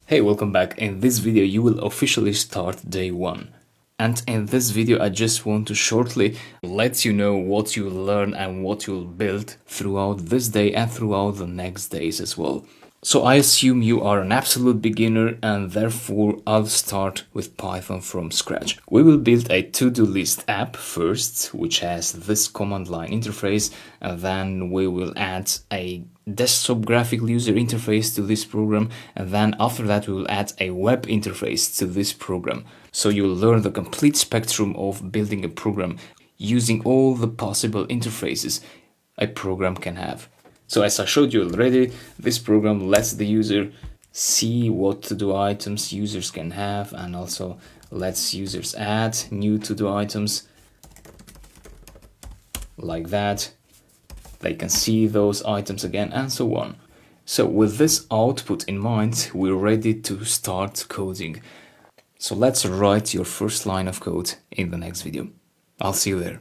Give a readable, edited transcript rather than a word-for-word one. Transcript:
Hey, welcome back. In this video you will officially start day 1. And in this video I just want to shortly let you know what you'll learn and what you'll build throughout this day and throughout the next days as well. So I assume you are an absolute beginner, and therefore I'll start with Python from scratch. We will build a to-do list app first, which has this command line interface, and then we will add a desktop graphical user interface to this program, and then after that we will add a web interface to this program. So you'll learn the complete spectrum of building a program using all the possible interfaces a program can have. So as I showed you already, this program lets the user see what to-do items users can have, and also lets users add new to-do items like that. They can see those items again and so on. So with this output in mind, we're ready to start coding. So let's write your first line of code in the next video. I'll see you there.